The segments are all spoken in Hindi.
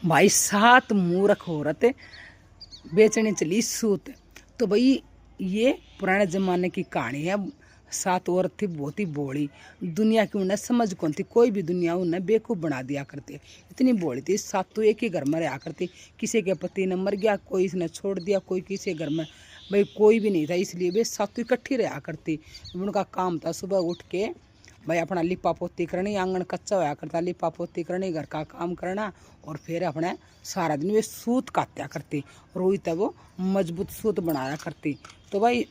भाई 7 मूर्ख औरत बेचने चली सूत। तो भाई ये पुराने ज़माने की कहानी है। 7 औरत थी, बहुत ही भोली। दुनिया की उन्हें समझ कौन थी, कोई भी दुनिया उन्हें बेवकूफ़ बना दिया करते। इतनी भोली थी। 7 तो एक ही घर में रहा करती। किसी के पति ने मर गया, कोई इसने छोड़ दिया, कोई किसी घर में भाई कोई भी नहीं था, इसलिए वे 7 इकट्ठी रहा करती। उनका काम था सुबह उठ के भाई अपना लिपा पोती करनी, आंगन कच्चा होया करता, लिपा पोती करनी, घर का काम करना, और फिर अपने सारा दिन वे सूत काटा करती। रोई तब वो मजबूत सूत बनाया करती। तो भाई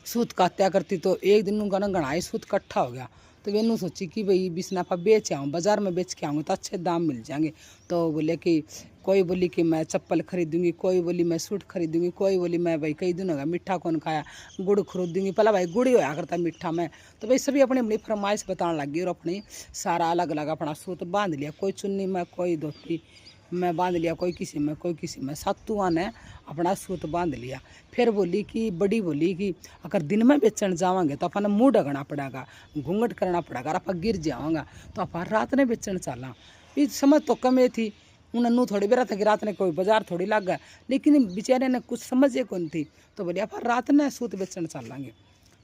सूत कात्या करती। तो एक दिन उनका ना घना ही सूत इकट्ठा हो गया। तो वेनू सोची कि भाई बिसनाफा बेच आऊँ, बाजार में बेच के आऊँगी तो अच्छे दाम मिल जाएंगे। तो बोले कि कोई बोली कि मैं चप्पल खरीदूंगी, कोई बोली मैं सूट खरीदूंगी, कोई बोली मैं भाई कई दिन होगा मीठा कौन खाया, गुड़ खरीदूंगी। पहला भाई गुड़ ही होया करता मीठा में। तो भाई सभी अपनी अपनी फरमाइश बताने लगी और अपनी सारा अलग अलग अपना सूत बांध लिया। कोई चुन्नी में, कोई धोती मैं बांध लिया, कोई किसी में, कोई किसी में। सातुआ ने अपना सूत बांध लिया। फिर बोली कि बड़ी बोली कि अगर दिन में बेचन जावांगे तो अपन मुँह ढकना पड़ेगा, घूंघट करना पड़ेगा, आप गिर जावांगा। तो अपन रात ने बेचन चला। ये समझ तो कम ही थी। उन्हें नू थोड़ी बेरा था कि रात ने कोई बाजार थोड़ी लग गया, लेकिन बेचारे ने कुछ समझे कौन थी। तो बोली अपन रात ने सूत बेचन चलेंगे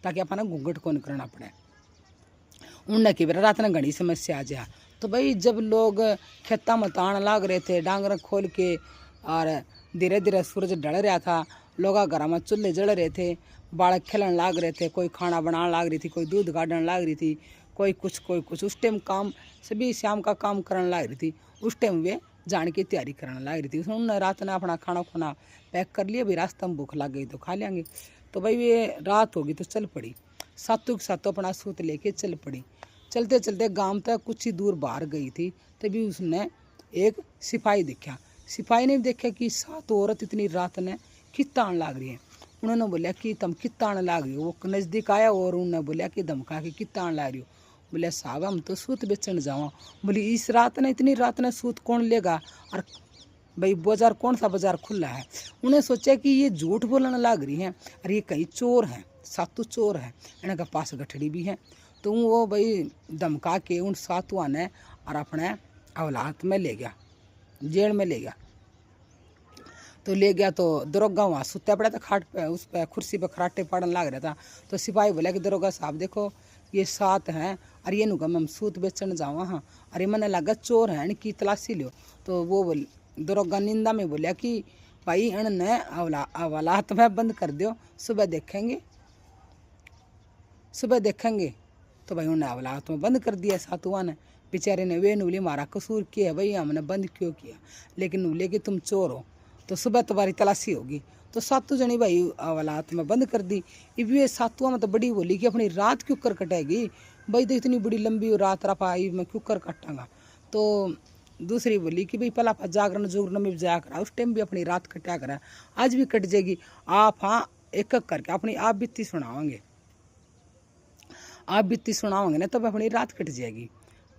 ताकि अपन घूंघट कौन करना पड़े। उनने की बेरा रात ने घनी समस्या आ जा। तो भाई जब लोग खेता में तान लाग रहे थे, डांगर खोल के, और धीरे धीरे सूरज ढल रहा था, लोग घर में चूल्हे जल रहे थे, बालक खेलन लाग रहे थे, कोई खाना बनाने लाग रही थी, कोई दूध गाड़न लाग रही थी, कोई कुछ कोई कुछ। उस टाइम काम सभी शाम का काम करने लाग रही थी। उस टाइम वे जाने की तैयारी करने लाग रही थी। उन्होंने रात ने अपना खाना खुना पैक कर लिया। भाई रास्ते में भूख लग गई तो खा लेंगे। तो भाई वे रात होगी तो चल पड़ी। सातों के सातों अपना सूत लेके चल पड़ी। चलते चलते गांव तक कुछ ही दूर बाहर गई थी, तभी उसने एक सिपाही देखा। सिपाही ने भी देखा कि 7 औरत इतनी रात ने कित्तान लाग रही है। उन्होंने बोला कि तुम कित्तान लाग रही हो। वो नज़दीक आया और उन्होंने बोला कि धमका के कित्तान ला रही हो। बोले साहब हम तो सूत बेचने जावा। बोली इस रात ने, इतनी रात ने सूत कौन लेगा, और भाई बाजार कौन सा बाजार खुला है। उन्हें सोचा कि ये झूठ बोलने लाग रही हैं, और ये कई चोर हैं, 7 चोर हैं, इनके पास गठड़ी भी है। तो वो भाई धमका के उन 7 ने और अपने औलाद में ले गया, जेल में ले गया। तो ले गया तो दरोगा वहाँ सुता पड़ा था खाट पे, उस पर कुर्सी पर खराटे पड़न लग रहा था। तो सिपाही बोला कि दरोगा साहब देखो ये 7 हैं, और ये नुका मैं सूत बेचने जाऊँ। हाँ, अरे मैंने लगा चोर है, इनकी तलाशी लो। तो वो बोल दरोगा निंदा में बोलिया कि भाई इन्हें औलाद में बंद कर दो, सुबह देखेंगे, सुबह देखेंगे। तो भाई उन्हें औलाद में बंद कर दिया 7 ने। बेचारे ने वे नूले मारा कसूर किया है भाई, हमने बंद क्यों किया, लेकिन नूले कि तुम चोर हो तो सुबह तुम्हारी तलाशी होगी। तो 7 जनी भाई औलाद में बंद कर दी। अब ये 7वां में तो बड़ी बोली कि अपनी रात क्यों कर कटेगी भाई, तो इतनी बड़ी लंबी रात रफा आई मैं क्यों कर कटांगा। तो दूसरी बोली कि भाई पहला जागरण जोगरण में जाया करा, उस टाइम भी अपनी रात कटा करा, आज भी कट जाएगी। आप हाँ एक एक करके अपनी आप बीती सुनाओगे, आप बीती सुनाओगे ना तब अपनी रात कट जाएगी।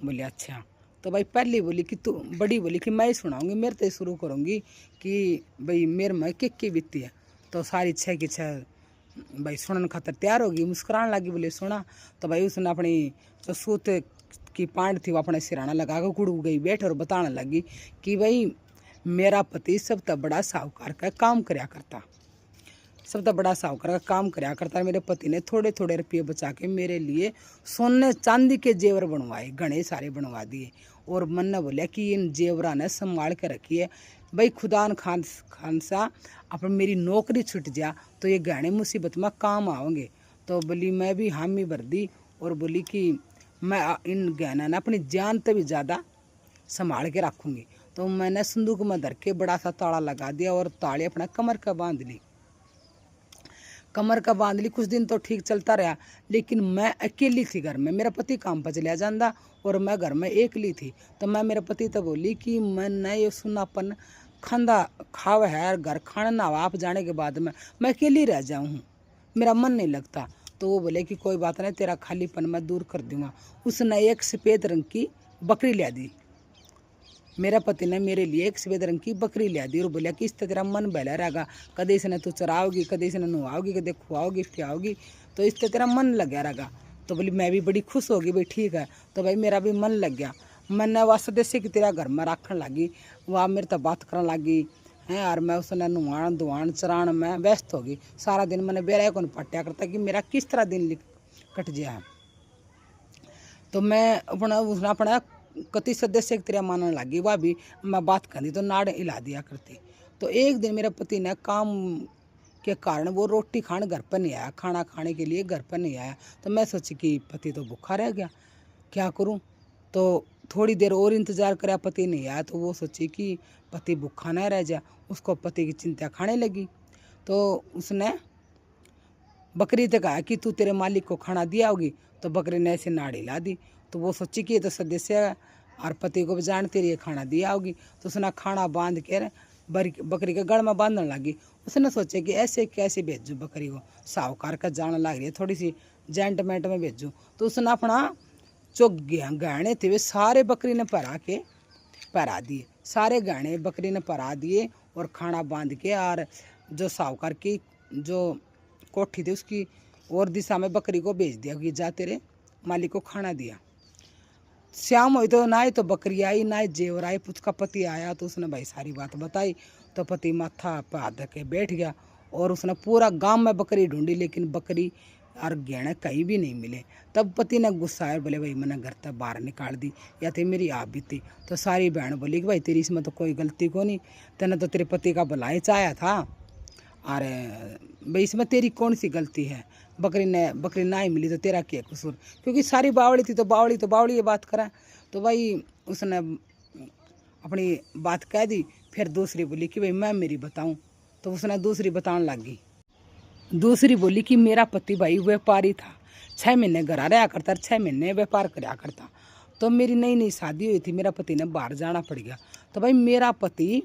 बोले अच्छा। तो भाई पहली बोली कि तू, बड़ी बोली कि मैं ही सुनाऊंगी, मेरे से शुरू करूंगी कि भाई मेरे में की बीती है। तो सारी 6 की 6 भाई सुनने खातर तैयार होगी, मुस्कुराने लगी। बोले सुना। तो भाई उसने अपनी जो सूत की पांड थी वो अपने सिराना लगा कर गुड़ गई बैठ और बताने लगी कि भाई मेरा पति सब तक बड़ा साहूकार का काम कराया करता, सब तो बड़ा साहूकार का काम कराया करता है। मेरे पति ने थोड़े थोड़े रुपये बचा के मेरे लिए सोने चांदी के जेवर बनवाए, घने सारे बनवा दिए। और मन ने बोला कि इन जेवरा ने संभाल के रखिए भाई, खुदा खान सा अपन मेरी नौकरी छूट जा तो ये गहने मुसीबत में काम आओगे। तो बोली मैं भी हामी भर दी और बोली कि मैं इन गहना ने अपनी जान से भी ज़्यादा संभाल के रखूँगी। तो मैंने संदूक में धर के बड़ा सा ताला लगा दिया और ताले अपना कमर का बांध ली, कमर का बांध ली। कुछ दिन तो ठीक चलता रहा, लेकिन मैं अकेली थी घर में, मेरा पति काम पर चला जाता और मैं घर में अकेली थी। तो मैं मेरे पति तो बोली कि मैं नहीं ये सुनापन खांदा खाव है, घर खाना ना आप जाने के बाद में मैं अकेली रह जाऊँ हूँ, मेरा मन नहीं लगता। तो वो बोले कि कोई बात नहीं, तेरा खालीपन मैं दूर कर दूँगा। उसने एक सफ़ेद रंग की बकरी ला दी, मेरा पति ने मेरे लिए एक सफ़ेद रंग की बकरी ला दी और बोला कि इससे तेरा मन बहला रहेगा, कदे इसने तू चराओगी, कदे इसने नुआओगी, कदे खुआओगी पियाओगी, तो इससे तेरा मन लग गया रहेगा। तो बोली मैं भी बड़ी खुश होगी, भाई ठीक है। तो भाई मेरा भी मन लग गया। मैंने वह सदस्य की तेरा घर में रखने लगी, वह मेरे तो बात करने लगी हैं। और मैं उसने नुहान धुआन चरान में व्यस्त होगी। सारा दिन मैंने बेरा को पट्टिया करता कि मेरा किस तरह दिन कट गया है। तो मैं अपना उसने अपना कति सदस्य की तरह मानने लगी। वह भी मैं बात करती तो नाड़ हिला दिया करती। तो एक दिन मेरे पति ने काम के कारण वो रोटी खाने घर पर नहीं आया, खाना खाने के लिए घर पर नहीं आया। तो मैं सोची कि पति तो भूखा रह गया, क्या करूं। तो थोड़ी देर और इंतज़ार करा, पति नहीं आया। तो वो सोची कि पति भूखा ना रह जाए, उसको पति की चिंता खाने लगी। तो उसने बकरी से कहा कि तू तेरे मालिक को खाना दिया होगी। तो बकरी ने ऐसे नाड़ी ला दी। तो वो सोची कि ये तो सदस्य है और पति को भी जानते रहिए खाना दिया होगी। तो उसने खाना बांध कर बकरी के गड़ में बांधने लगी। उसने सोचा कि ऐसे कैसे भेजूँ बकरी को, साहूकार का जान लग रही है, थोड़ी सी जेंटमेंट में भेजूँ। तो उसने अपना जो गहने थे वे सारे बकरी ने पहरा दिए, सारे गहने बकरी ने पहरा दिए और खाना बांध के और जो साहूकार की जो कोठी थी उसकी और दिशा में बकरी को भेज दिया कि जा तेरे मालिक को खाना दिया। शाम हुई तो ना ही तो बकरी आई ना ही जेवर आई। उसका पति आया तो उसने भाई सारी बात बताई। तो पति माथा पे हाथ रख के बैठ गया और उसने पूरा गांव में बकरी ढूंढी, लेकिन बकरी और गहने कहीं भी नहीं मिले। तब पति ने गुस्सा आया, बोले भाई मैंने घर तक बाहर निकाल दी, या थे मेरी आप भी थी। तो सारी बहन बोली कि भाई तेरी इसमें तो कोई गलती को नहीं, तेने तो तेरे पति का भला ही चाहा था, और भाई इसमें तेरी कौन सी गलती है। बकरी ना ही मिली तो तेरा क्या कसूर, क्योंकि सारी बावड़ी थी तो बावड़ी ये बात करा। तो भाई उसने अपनी बात कह दी। फिर दूसरी बोली कि भाई मैं मेरी बताऊं। तो उसने दूसरी बताने लगी। दूसरी बोली कि मेरा पति भाई व्यापारी था, 6 महीने घर रहा करता, 6 महीने व्यापार कराया करता। तो मेरी नई नई शादी हुई थी, मेरा पति ने बाहर जाना पड़ गया। तो भाई मेरा पति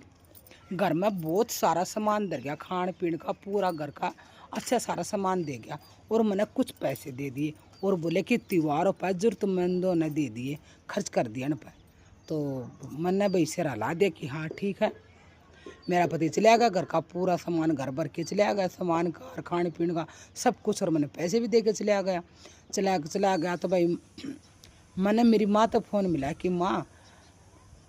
घर में बहुत सारा सामान दे गया, खान पीन का पूरा घर का अच्छा सारा सामान दे गया, और मैंने कुछ पैसे दे दिए और बोले कि त्योहारों पर जरूरतमंदों ने दे दिए, खर्च कर दिया न पर। तो मैंने भाई सिर हिला दिया कि हाँ ठीक है। मेरा पति चला गया, घर का पूरा सामान घर भर के चला गया, सामान का खाने पीने का सब कुछ, और मैंने पैसे भी दे के चला गया। तो भाई मैंने मेरी माँ तो फ़ोन मिला कि माँ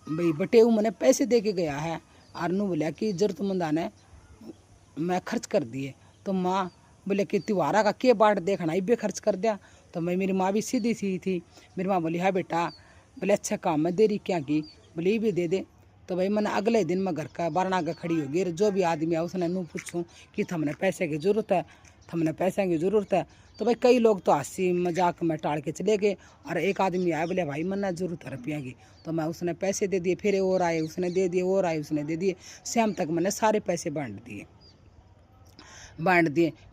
भाई बटे मैंने पैसे दे के गया है, और नू बोलिया कि जरूरतमंद ने मैं खर्च कर दिए। तो माँ बोले कि त्योहारा का के बाट देखना, इबे खर्च कर दिया। तो मैं मेरी माँ भी सीधी सी थी। मेरी माँ बोली हाँ बेटा, बोले अच्छा काम में देरी क्या की, बोले ये भी दे दे। तो भाई मैंने अगले दिन मैं घर का बारना का खड़ी होगी, जो भी आदमी आया उसने नू पूछूँ कि थमने पैसे की ज़रूरत है। तो भाई कई लोग तो हंसी मजाक में टाल के चले गए, और एक आदमी आया बोले भाई मन्ना जरूरत है रुपया की। तो मैं उसने पैसे दे दिए, फिर और आए उसने दे दिए, और आए उसने दे दिए, शाम तक मैंने सारे पैसे बांट दिए।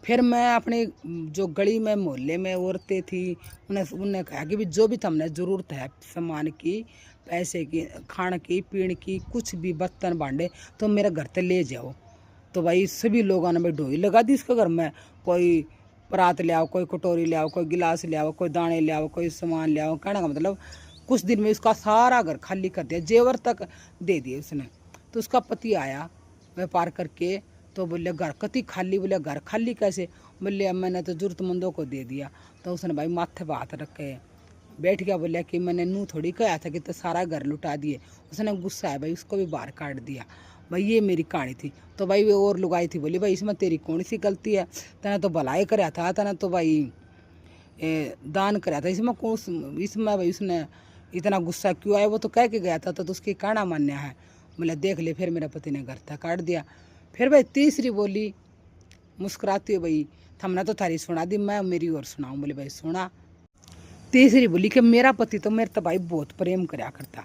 फिर मैं अपने जो गली में मोहल्ले में औरतें थी उन्हें कहा कि भी जो भी तुमने ज़रूरत है सामान की, पैसे की, खाने की, पीने की, कुछ भी बर्तन भांडे तो मेरे घर से ले जाओ। तो भाई सभी लोगों ने भाई ढोई लगा दी उसके घर में, कोई परात ले आओ, कोई कटोरी ले आओ, कोई गिलास ले आओ, कोई दाने ले आओ, कोई सामान ले आओ। कहने का मतलब कुछ दिन में उसका सारा घर खाली कर दिया, जेवर तक दे दिए उसने। तो उसका पति आया व्यापार करके, तो बोले घर कति खाली, बोले घर खाली कैसे, बोले मैंने तो ज़रूरतमंदों को दे दिया। तो उसने भाई माथे पर हाथ रख के बैठ गया, बोले कि मैंने नू थोड़ी कहा था कि तो सारा घर लुटा दिए। उसने गुस्सा है भाई, उसको भी बाहर काट दिया। भाई ये मेरी कहानी थी। तो भाई वो और लुगाई थी, बोली भाई इसमें तेरी कौन सी गलती है, तने तो भलाई कराया था, तने तो भाई दान कराया था, इसमें भाई उसने इतना गुस्सा क्यों आया, वो तो कह के गया था, तो उसकी कहना मान्य है। बोले देख ले। फिर मेरे पति ने घर तक काट दिया। फिर भाई तीसरी बोली मुस्कुराती हुई, भाई हमने तो थारी सुना दी, मैं मेरी और सुनाऊँ। बोले भाई सुना। तीसरी बोली कि मेरा पति तो मेरे तो भाई बहुत प्रेम कराया करता,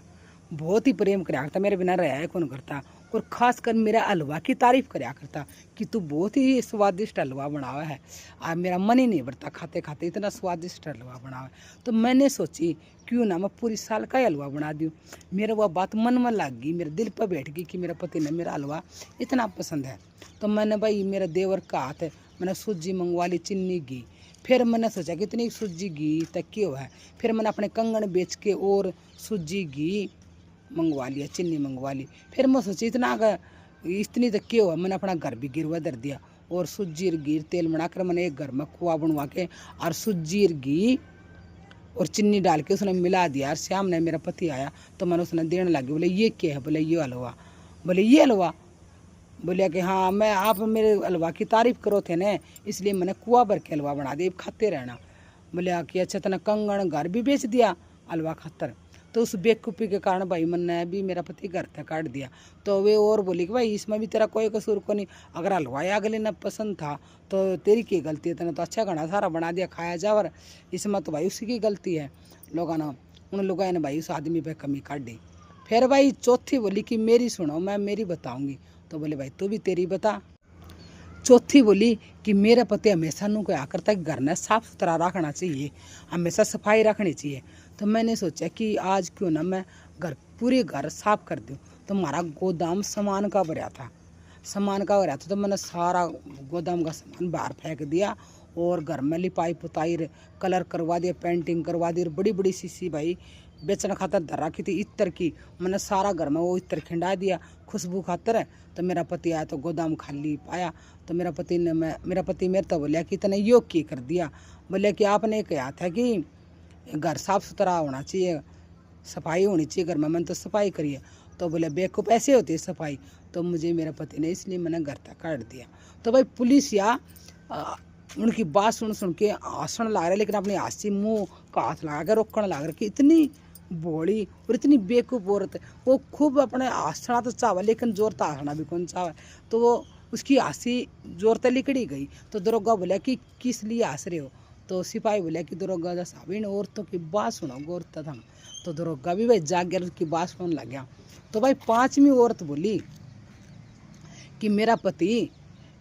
बहुत ही प्रेम कराया करता, मेरे बिना रहा कौन करता, और ख़ास कर मेरा हलवा की तारीफ़ कराया करता कि तू बहुत ही स्वादिष्ट हलवा बनावा है, और मेरा मन ही नहीं भरता खाते खाते, इतना स्वादिष्ट हलवा बनावा है। तो मैंने सोची क्यों ना मैं पूरी साल का ही हलवा बना दूँ। मेरा वह बात मन में लग गई, मेरे दिल पर बैठ गई कि मेरा पति ने मेरा हलवा इतना पसंद है। तो मैंने भाई मेरा देवर का हाथ है, मैंने सूजी मंगवा ली, चीनी घी। फिर मैंने सोचा कि इतनी सूजी घी तक क्यों है। फिर मैंने अपने कंगन बेच के और सूजी घी मंगवा लिया, चीनी मंगवा ली। फिर मैं सोची इतनी तक क्यों है, मैंने अपना घर भी गिरवा धर दिया, और सूजी घी तेल बनाकर मैंने एक घर में कुआ बनवा के और सूजी घी और चीनी डाल के उसने मिला दिया। और शाम ने मेरा पति आया तो मैंने उसने देने लगी। बोले ये क्या है? बोले ये हलवा। बोले ये हलवा? बोलिया कि हाँ, मैं आप मेरे हलवा की तारीफ करो थे ने, इसलिए मैंने कुआ भर के हलवा बना दिया, खाते रहना। बोलिया कि अच्छा, तना कंगन घर भी बेच दिया हलवा खातर। तो उस बेवकूफ़ी के कारण भाई मैंने भी मेरा पति घर तक काट दिया। तो वे और बोली कि भाई इसमें भी तेरा कोई कसूर को नहीं, अगर हलवा अगले ने पसंद था तो तेरी की गलती है, तेने तो अच्छा घना सारा बना दिया खाया जावर, इसमें तो भाई उसी की गलती है। लोगों ने उन लोगों ने भाई उस आदमी पे कमी काट दी। फिर भाई चौथी बोली कि मेरी सुनो, मैं मेरी बताऊंगी। तो बोले भाई तू भी तेरी बता। चौथी बोली कि मेरा पति हमेशा नू क्या करता है, घर ने साफ सुथरा रखना चाहिए, हमेशा सफाई रखनी चाहिए। तो मैंने सोचा कि आज क्यों ना मैं पूरे घर साफ कर दूँ। तो हमारा गोदाम सामान का भरा था, तो मैंने सारा गोदाम का सामान बाहर फेंक दिया और घर में लिपाई पुताई कलर करवा दिया, पेंटिंग करवा दी। बड़ी बड़ी शीशी भाई बेचने खातर धर रखी थी इत्र की, मैंने सारा घर में वो इत्र खिंडा दिया खुशबू खातर। तो मेरा पति आया तो गोदाम खाली पाया। तो मेरा पति मेरे तो बोलिया कि तने योग की कर दिया। बोले कि आपने कहा था कि घर साफ सुथरा होना चाहिए, सफाई होनी चाहिए घर में, मैंने तो सफाई करी है। तो बोले बेवकूफ़ ऐसे होती है सफाई। तो मुझे मेरे पति ने इसलिए मैंने घर तक काट दिया। तो भाई पुलिस या उनकी बात सुन के हंसने लग रहे, लेकिन अपनी हंसी मुँह का हाथ लगा के रोकने लग रहे कि इतनी भोली और इतनी बेवकूफ़ औरत, वो खूब अपने हंसना तो चाहे लेकिन जोर तो हंसना भी कौन चाहे। तो वो उसकी हंसी जोर तो लिकड़ी गई। तो दरोगा बोला कि किस लिए हंस रहे हो? तो सिपाही बोला कि दरोगा साहब इन औरतों की बात सुनो गौर तथम। तो दरोगा भी भाई जाग गया, उसकी बात सुनने लग गया। तो भाई पांचवी औरत बोली कि मेरा पति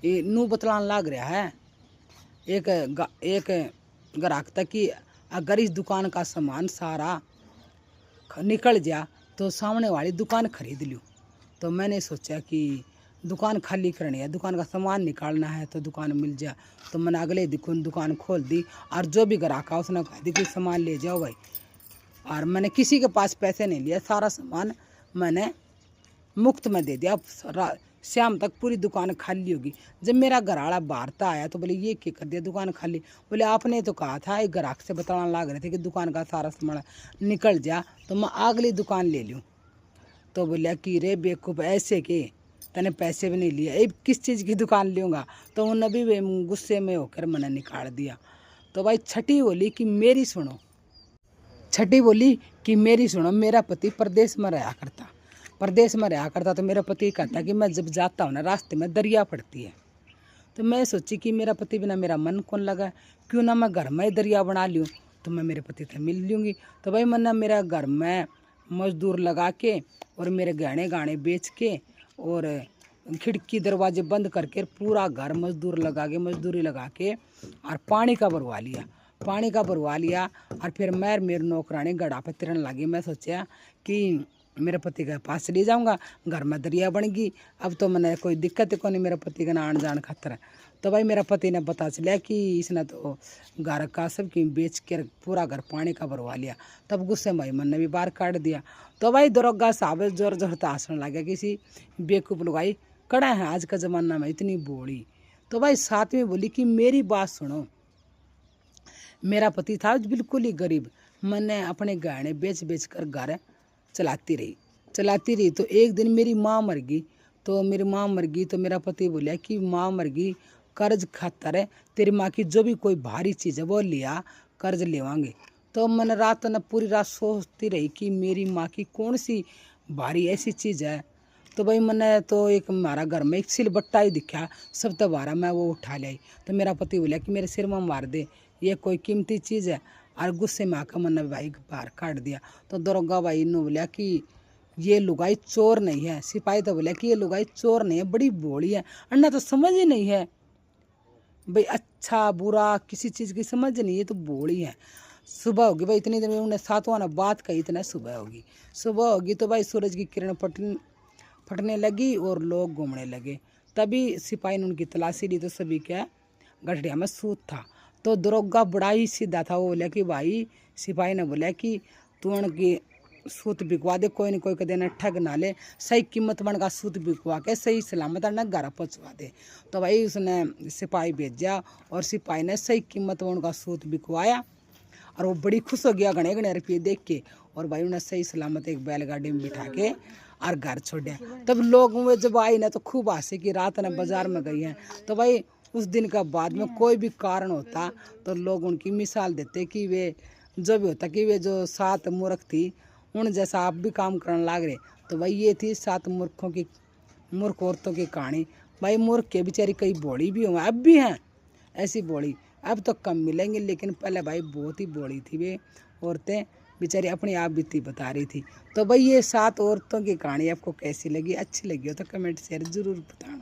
नू बतलान लग रहा है एक ग्राहक तक कि अगर इस दुकान का सामान सारा निकल जा तो सामने वाली दुकान खरीद लूँ। तो मैंने सोचा कि दुकान खाली करनी है, दुकान का सामान निकालना है तो दुकान मिल जा। तो मैंने अगले दिन दुकान खोल दी और जो भी ग्राहक उसने कहा दी कि सामान ले जाओ भाई। और मैंने किसी के पास पैसे नहीं लिया, सारा सामान मैंने मुफ्त में दे दिया। शाम तक पूरी दुकान खाली होगी। जब मेरा घरवाला बाहर आया तो बोले ये क्या कर दिया दुकान खाली? बोले आपने तो कहा था, एक ग्राहक से बताना लग रहे थे कि दुकान का सारा सामान निकल जा तो मैं अगली दुकान ले लूँ। तो बोलिया कि रे बेवकूफ़ ऐसे के तने पैसे भी नहीं लिए, अब किस चीज़ की दुकान लूँगा? तो उन भी गुस्से में होकर मैंने निकाल दिया। तो भाई छठी बोली कि मेरी सुनो, मेरा पति प्रदेश में रहा करता। तो मेरा पति कहता कि मैं जब जाता हूँ ना रास्ते में दरिया पड़ती है। तो मैं सोची कि मेरा पति बिना मेरा मन कौन लगा, क्यों ना मैं घर में ही दरिया बना लूँ, तो मैं मेरे पति से मिल लूँगी। तो भाई मैंने मेरा घर में मजदूर लगा के और मेरे गहने गाने बेच के और खिड़की दरवाजे बंद करके पूरा घर मजदूरी लगा के और पानी का भरवा लिया। और फिर मैं मेरे नौकरानी गड़ा पे तिरन लगी। मैं सोचा कि मेरे पति के पास चली जाऊंगा, घर में दरिया बन गई, अब तो मैंने कोई दिक्कत को नहीं मेरे पति का आन जान खातर। तो भाई मेरा पति ने पता चला कि इसने तो घर का सब की बेच कर पूरा घर पानी का भरवा लिया। तब गुस्से में भाई मैंने भी बाहर काट दिया। तो भाई दरोगा साहब जोर जोर से हंसने लगे, किसी बेवकूफ़ लुगाई कड़ा है आज का ज़माना में इतनी बोली। तो भाई सातवीं बोली कि मेरी बात सुनो, मेरा पति था बिल्कुल ही गरीब, मैंने अपने गहने बेच कर घर चलाती रही। तो एक दिन मेरी माँ मर गई। तो मेरा पति बोला कि माँ मर गई, कर्ज खातर है तेरी माँ की जो भी कोई भारी चीज़ है वो लिया, कर्ज लेवांगे। तो मैंने पूरी रात सोचती रही कि मेरी माँ की कौन सी भारी ऐसी चीज़ है। तो भाई मैंने तो एक हमारा घर में एक सिलबट्टा ही दिखा, सब तो बारह मैं वो उठा लाई। तो मेरा पति बोला कि मेरे सिर में मार दे, ये कोई कीमती चीज़ है। और गुस्से में आकर मैंने भाई बाहर काट दिया। तो दरोगा भाई ने बोला कि ये लुगाई चोर नहीं है। सिपाही तो बोला कि ये लुगाई चोर नहीं है, बड़ी भोली है, अन्ना तो समझ ही नहीं है भाई, अच्छा बुरा किसी चीज़ की समझ नहीं है, तो भोली है। सुबह होगी भाई, इतनी देर में उन्हें सातवां ना बात कही, इतना सुबह होगी तो भाई सूरज की किरण फटने लगी और लोग घूमने लगे। तभी सिपाही ने उनकी तलाशी ली तो सभी क्या गठड़िया में सूत था। तो दरोगा बड़ा ही सीधा था, वो बोला कि भाई सिपाही ने बोला कि तू उनकी सूत बिकवा दे, कोई नहीं कोई कदे न ठग ना ले, सही कीमत बन का सूत बिकवा के सही सलामत न घर पहुँचवा दे। तो भाई उसने सिपाही भेजा और सिपाही ने सही कीमत बन का सूत बिकवाया और वो बड़ी खुश हो गया घने घने रुपये देख के। और भाई उन्हें सही सलामत एक बैलगाड़ी में बिठा के और घर छोड़ा। तब लोग में जब आई ना तो खूब हंसे कि रात ने बाजार में गई हैं। तो भाई उस दिन का बाद में कोई भी कारण होता तो लोग उनकी मिसाल देते कि वे जो भी होता कि वे जो 7 मूर्ख थी उन जैसा आप भी काम करने लग रहे। तो भाई ये थी 7 मूर्ख औरतों की कहानी। भाई मूर्ख के बेचारी कई बोली भी हुआ, अब भी हैं ऐसी बोली, अब तो कम मिलेंगे, लेकिन पहले भाई बहुत ही बोली थी वे औरतें, बेचारी अपनी आप बीती बता रही थी। तो भाई ये 7 औरतों की कहानी आपको कैसी लगी, अच्छी लगी हो तो कमेंट शेयर जरूर बताना।